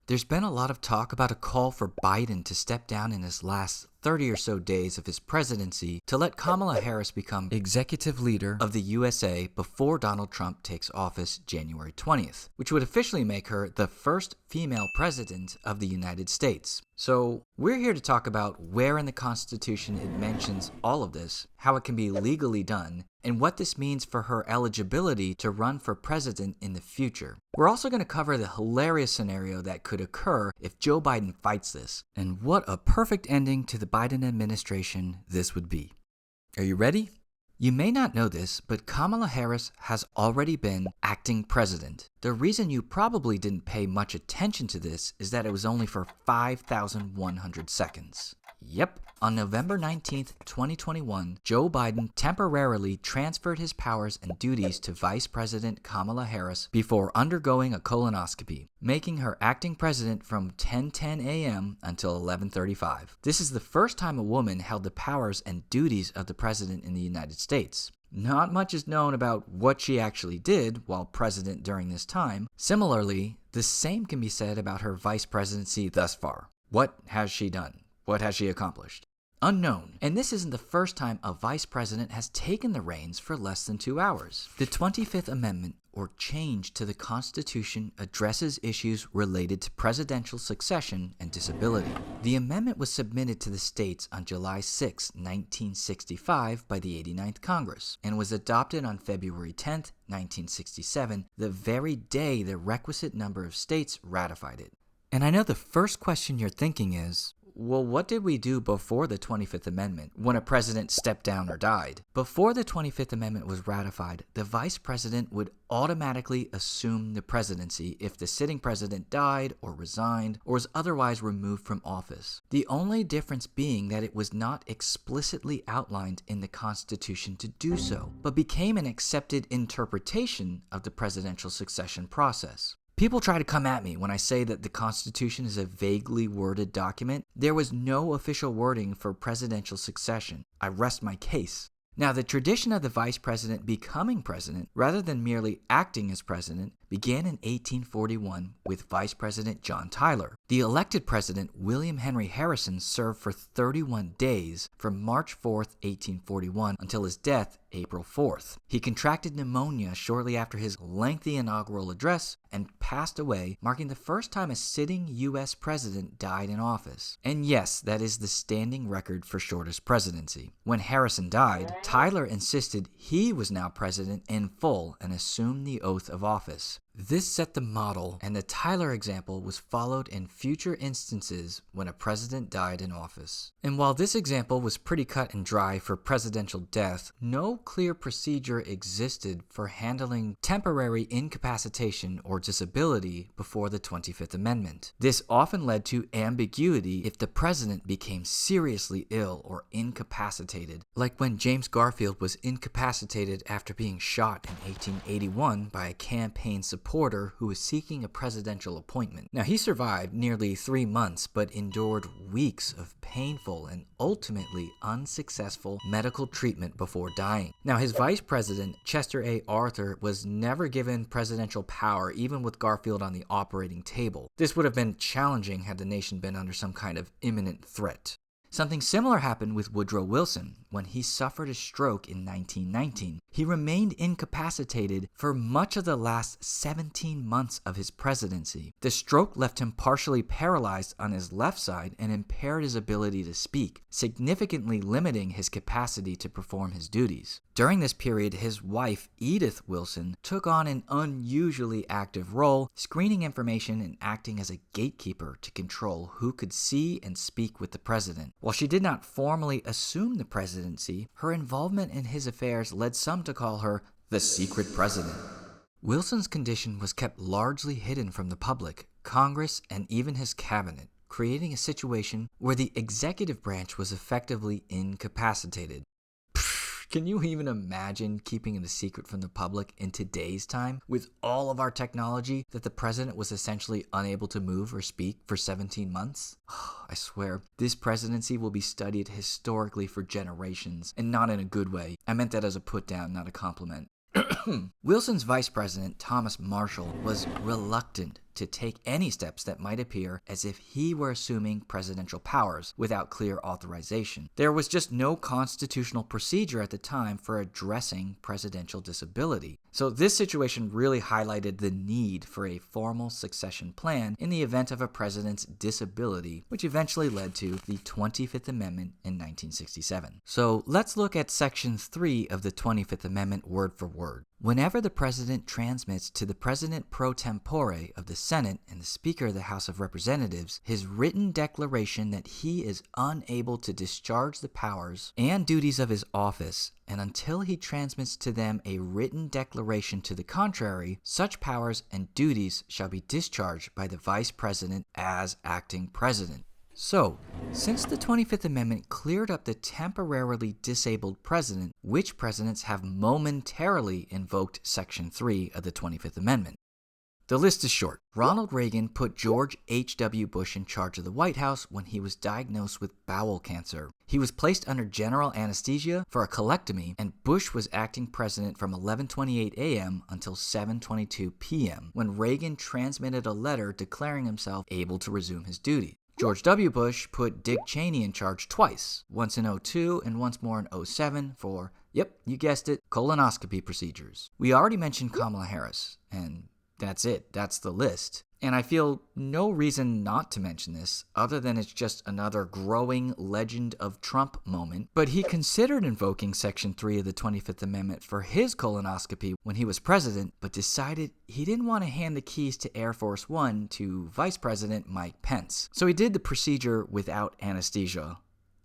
There's been a lot of talk about a call for Biden to step down in his last 30 or so days of his presidency to let Kamala Harris become executive leader of the USA before Donald Trump takes office January 20th, which would officially make her the first female president of the United States. So we're here to talk about where in the Constitution it mentions all of this, how it can be legally done, and what this means for her eligibility to run for president in the future. We're also going to cover the hilarious scenario that could occur if Joe Biden fights this, and what a perfect ending to the Biden administration this would be. Are you ready? You may not know this, but Kamala Harris has already been acting president. The reason you probably didn't pay much attention to this is that it was only for 5,100 seconds. Yep, on November 19th, 2021, Joe Biden temporarily transferred his powers and duties to Vice President Kamala Harris before undergoing a colonoscopy, making her acting president from 10:10 a.m. until 11:35. This is the first time a woman held the powers and duties of the president in the United States. Not much is known about what she actually did while president during this time. Similarly, the same can be said about her vice presidency thus far. What has she done? What has she accomplished? Unknown. And this isn't the first time a vice president has taken the reins for less than 2 hours. The 25th Amendment, or change to the Constitution, addresses issues related to presidential succession and disability. The amendment was submitted to the states on July 6, 1965 by the 89th Congress, and was adopted on February 10, 1967, the very day the requisite number of states ratified it. And I know the first question you're thinking is, well, what did we do before the 25th Amendment, when a president stepped down or died? Before the 25th Amendment was ratified, the vice president would automatically assume the presidency if the sitting president died or resigned or was otherwise removed from office. The only difference being that it was not explicitly outlined in the Constitution to do so, but became an accepted interpretation of the presidential succession process. People try to come at me when I say that the Constitution is a vaguely worded document. There was no official wording for presidential succession. I rest my case. Now, the tradition of the vice president becoming president, rather than merely acting as president, began in 1841 with Vice President John Tyler. The elected president, William Henry Harrison, served for 31 days from March 4, 1841 until his death, April 4th. He contracted pneumonia shortly after his lengthy inaugural address and passed away, marking the first time a sitting U.S. president died in office. And yes, that is the standing record for shortest presidency. When Harrison died, Tyler insisted he was now president in full and assumed the oath of office. This set the model, and the Tyler example was followed in future instances when a president died in office. And while this example was pretty cut and dry for presidential death, no clear procedure existed for handling temporary incapacitation or disability before the 25th Amendment. This often led to ambiguity if the president became seriously ill or incapacitated, like when James Garfield was incapacitated after being shot in 1881 by a campaign supporter who was seeking a presidential appointment. Now, he survived nearly 3 months, but endured weeks of painful and ultimately unsuccessful medical treatment before dying. Now, his vice president, Chester A. Arthur, was never given presidential power, even with Garfield on the operating table. This would have been challenging had the nation been under some kind of imminent threat. Something similar happened with Woodrow Wilson when he suffered a stroke in 1919. He remained incapacitated for much of the last 17 months of his presidency. The stroke left him partially paralyzed on his left side and impaired his ability to speak, significantly limiting his capacity to perform his duties. During this period, his wife, Edith Wilson, took on an unusually active role, screening information and acting as a gatekeeper to control who could see and speak with the president. While she did not formally assume the presidency, her involvement in his affairs led some to call her the secret president. Wilson's condition was kept largely hidden from the public, Congress, and even his cabinet, creating a situation where the executive branch was effectively incapacitated. Can you even imagine keeping it a secret from the public in today's time with all of our technology that the president was essentially unable to move or speak for 17 months? I swear, this presidency will be studied historically for generations, and not in a good way. I meant that as a put down, not a compliment. Wilson's vice president, Thomas Marshall, was reluctant to take any steps that might appear as if he were assuming presidential powers without clear authorization. There was just no constitutional procedure at the time for addressing presidential disability. So this situation really highlighted the need for a formal succession plan in the event of a president's disability, which eventually led to the 25th Amendment in 1967. So let's look at Section 3 of the 25th Amendment word for word. Whenever the President transmits to the President pro tempore of the Senate and the Speaker of the House of Representatives his written declaration that he is unable to discharge the powers and duties of his office, and until he transmits to them a written declaration to the contrary, such powers and duties shall be discharged by the Vice President as acting President. So, since the 25th Amendment cleared up the temporarily disabled president, which presidents have momentarily invoked Section 3 of the 25th Amendment? The list is short. Ronald Reagan put George H.W. Bush in charge of the White House when he was diagnosed with bowel cancer. He was placed under general anesthesia for a colectomy, and Bush was acting president from 11:28 a.m. until 7:22 p.m., when Reagan transmitted a letter declaring himself able to resume his duty. George W. Bush put Dick Cheney in charge twice, once in 2002 and once more in 2007 for, yep, you guessed it, colonoscopy procedures. We already mentioned Kamala Harris, and that's it. That's the list. And I feel no reason not to mention this, other than it's just another growing legend of Trump moment. But he considered invoking Section 3 of the 25th Amendment for his colonoscopy when he was president, but decided he didn't want to hand the keys to Air Force One to Vice President Mike Pence. So he did the procedure without anesthesia,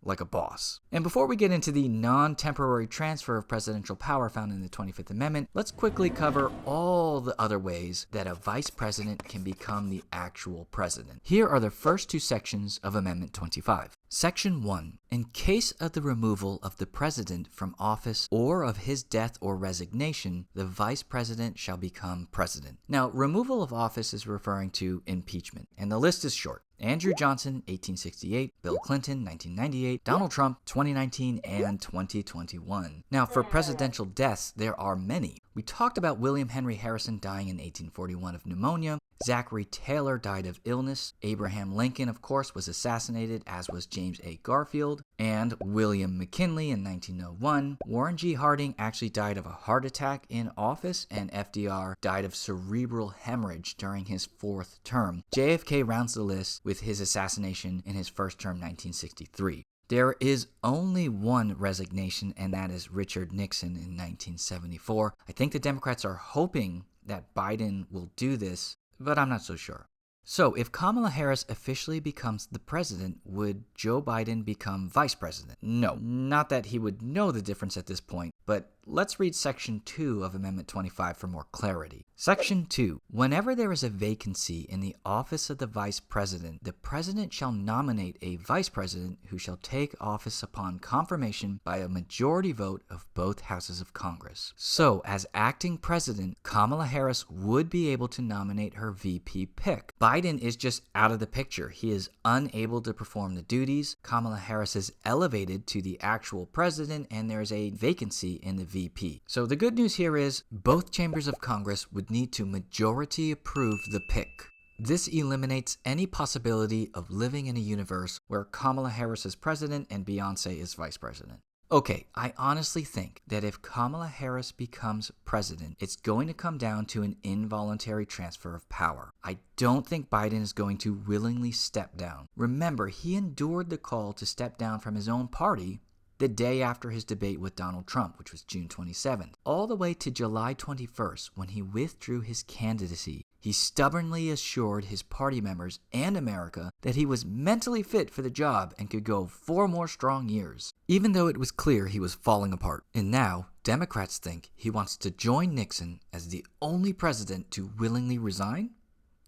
like a boss. And before we get into the non-temporary transfer of presidential power found in the 25th Amendment, let's quickly cover all the other ways that a vice president can become the actual president. Here are the first two sections of Amendment 25. Section 1. In case of the removal of the president from office or of his death or resignation, the vice president shall become president. Now, removal of office is referring to impeachment, and the list is short. Andrew Johnson, 1868, Bill Clinton, 1998, Donald Trump, 2019, and 2021. Now, for presidential deaths, there are many. We talked about William Henry Harrison dying in 1841 of pneumonia. Zachary Taylor died of illness. Abraham Lincoln, of course, was assassinated, as was James A. Garfield. And William McKinley in 1901. Warren G. Harding actually died of a heart attack in office, and FDR died of cerebral hemorrhage during his fourth term. JFK rounds the list with his assassination in his first term, 1963. There is only one resignation, and that is Richard Nixon in 1974. I think the Democrats are hoping that Biden will do this, but I'm not so sure. So, if Kamala Harris officially becomes the president, would Joe Biden become vice president? No, not that he would know the difference at this point, but let's read Section 2 of Amendment 25 for more clarity. Section 2. Whenever there is a vacancy in the office of the vice president, the president shall nominate a vice president who shall take office upon confirmation by a majority vote of both houses of Congress. So, as acting president, Kamala Harris would be able to nominate her VP pick. Biden is just out of the picture. He is unable to perform the duties. Kamala Harris is elevated to the actual president, and there's a vacancy in the VP. So the good news here is both chambers of Congress would need to majority approve the pick. This eliminates any possibility of living in a universe where Kamala Harris is president and Beyonce is vice president. Okay, I honestly think that if Kamala Harris becomes president, it's going to come down to an involuntary transfer of power. I don't think Biden is going to willingly step down. Remember, he endured the call to step down from his own party the day after his debate with Donald Trump, which was June 27th, all the way to July 21st when he withdrew his candidacy. He stubbornly assured his party members and America that he was mentally fit for the job and could go 4 more strong years, even though it was clear he was falling apart. And now, Democrats think he wants to join Nixon as the only president to willingly resign?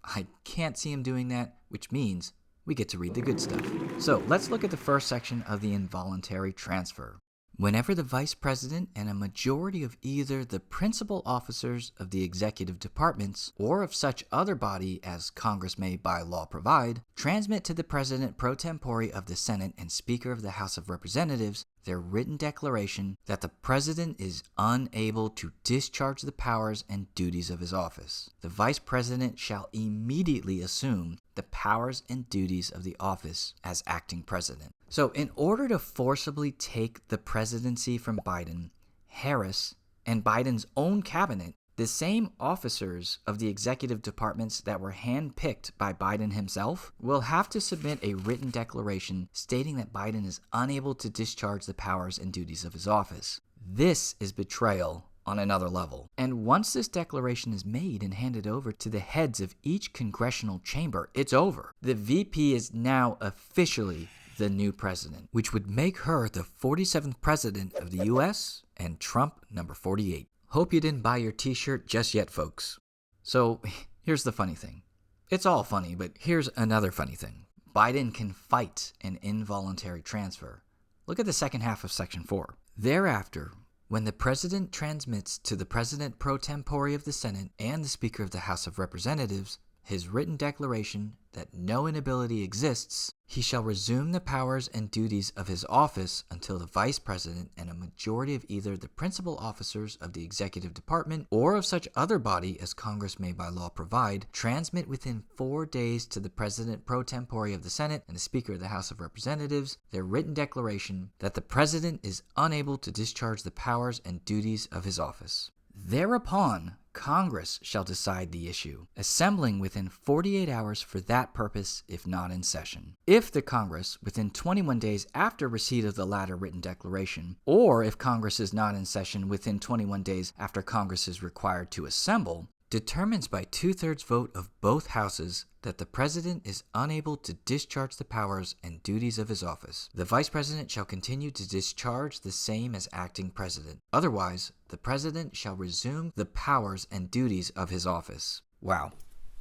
I can't see him doing that, which means we get to read the good stuff. So let's look at the first section of the involuntary transfer. Whenever the vice president and a majority of either the principal officers of the executive departments or of such other body as Congress may by law provide transmit to the president pro tempore of the Senate and Speaker of the House of Representatives their written declaration that the president is unable to discharge the powers and duties of his office, the vice president shall immediately assume the powers and duties of the office as acting president. So in order to forcibly take the presidency from Biden, Harris and Biden's own cabinet, the same officers of the executive departments that were handpicked by Biden himself, will have to submit a written declaration stating that Biden is unable to discharge the powers and duties of his office. This is betrayal on another level. And once this declaration is made and handed over to the heads of each congressional chamber, it's over. The VP is now officially the new president, which would make her the 47th president of the US and Trump number 48. Hope you didn't buy your t-shirt just yet, folks. So here's the funny thing. It's all funny, but here's another funny thing. Biden can fight an involuntary transfer. Look at the second half of Section 4. Thereafter, when the president transmits to the president pro tempore of the Senate and the Speaker of the House of Representatives his written declaration that no inability exists, he shall resume the powers and duties of his office until the vice president and a majority of either the principal officers of the executive department or of such other body as Congress may by law provide transmit within 4 days to the president pro tempore of the Senate and the Speaker of the House of Representatives their written declaration that the president is unable to discharge the powers and duties of his office. Thereupon, Congress shall decide the issue, assembling within 48 hours for that purpose if not in session. If the Congress, within 21 days after receipt of the latter written declaration, or if Congress is not in session within 21 days after Congress is required to assemble, determines by 2/3 vote of both houses that the president is unable to discharge the powers and duties of his office, the vice president shall continue to discharge the same as acting president. Otherwise, the president shall resume the powers and duties of his office. Wow.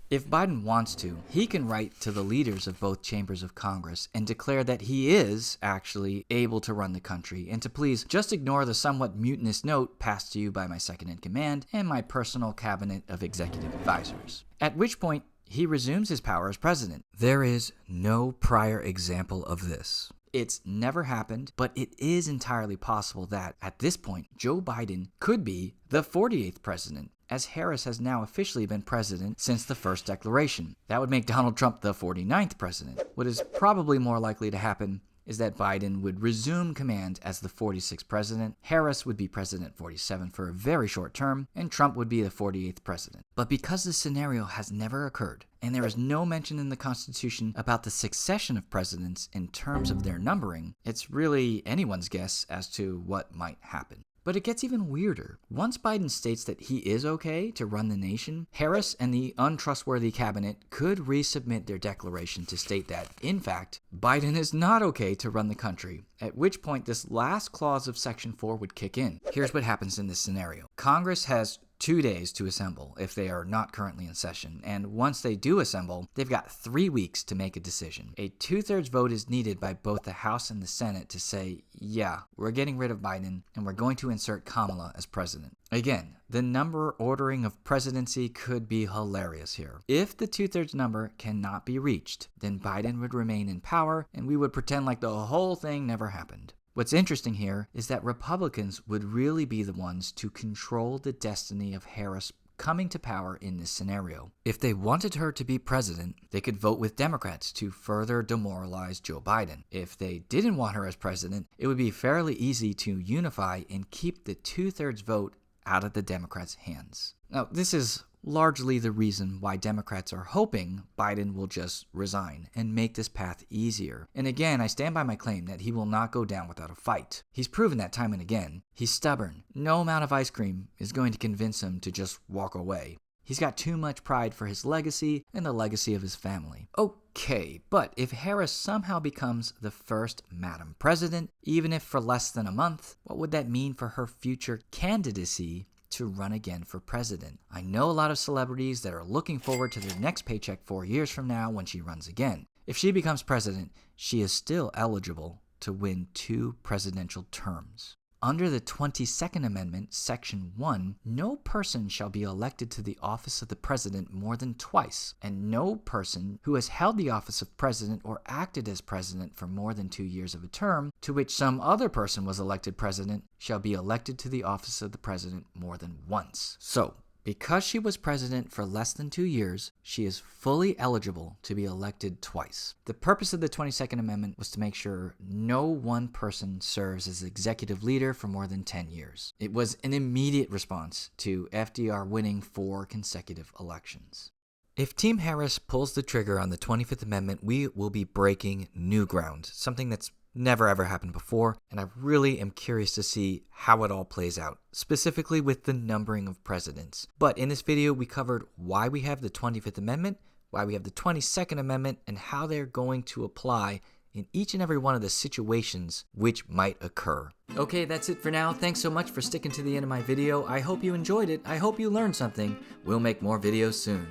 If Biden wants to, he can write to the leaders of both chambers of Congress and declare that he is actually able to run the country and to please just ignore the somewhat mutinous note passed to you by my second-in-command and my personal cabinet of executive advisors. At which point, he resumes his power as president. There is no prior example of this. It's never happened, but it is entirely possible that, at this point, Joe Biden could be the 48th president, as Harris has now officially been president since the first declaration. That would make Donald Trump the 49th president. What is probably more likely to happen is that Biden would resume command as the 46th president, Harris would be president 47 for a very short term, and Trump would be the 48th president. But because this scenario has never occurred, and there is no mention in the Constitution about the succession of presidents in terms of their numbering, it's really anyone's guess as to what might happen. But it gets even weirder. Once Biden states that he is okay to run the nation, Harris and the untrustworthy cabinet could resubmit their declaration to state that, in fact, Biden is not okay to run the country, at which point this last clause of Section 4 would kick in. Here's what happens in this scenario. Congress has 2 days to assemble if they are not currently in session, and once they do assemble, they've got 3 weeks to make a decision. A 2/3 vote is needed by both the House and the Senate to say, yeah, we're getting rid of Biden, and we're going to insert Kamala as president. Again, the number ordering of presidency could be hilarious here. If the 2/3 number cannot be reached, then Biden would remain in power, and we would pretend like the whole thing never happened. What's interesting here is that Republicans would really be the ones to control the destiny of Harris coming to power in this scenario. If they wanted her to be president, they could vote with Democrats to further demoralize Joe Biden. If they didn't want her as president, it would be fairly easy to unify and keep the 2/3 vote out of the Democrats' hands. Now, this is largely the reason why Democrats are hoping Biden will just resign and make this path easier. And again, I stand by my claim that he will not go down without a fight. He's proven that time and again. He's stubborn. No amount of ice cream is going to convince him to just walk away. He's got too much pride for his legacy and the legacy of his family. Okay, but if Harris somehow becomes the first Madam President, even if for less than a month, what would that mean for her future candidacy to run again for president? I know a lot of celebrities that are looking forward to their next paycheck 4 years from now when she runs again. If she becomes president, she is still eligible to win 2 presidential terms. Under the 22nd Amendment, Section 1, no person shall be elected to the office of the president more than twice, and no person who has held the office of president or acted as president for more than 2 years of a term to which some other person was elected president shall be elected to the office of the president more than once. So, because she was president for less than 2 years, she is fully eligible to be elected twice. The purpose of the 22nd Amendment was to make sure no one person serves as executive leader for more than 10 years. It was an immediate response to FDR winning 4 consecutive elections. If Team Harris pulls the trigger on the 25th Amendment, we will be breaking new ground, something that's never ever happened before, and I really am curious to see how it all plays out, specifically with the numbering of presidents. But in this video, we covered why we have the 25th Amendment, why we have the 22nd Amendment, and how they're going to apply in each and every one of the situations which might occur. Okay, that's it for now. Thanks so much for sticking to the end of my video. I hope you enjoyed it. I hope you learned something. We'll make more videos soon.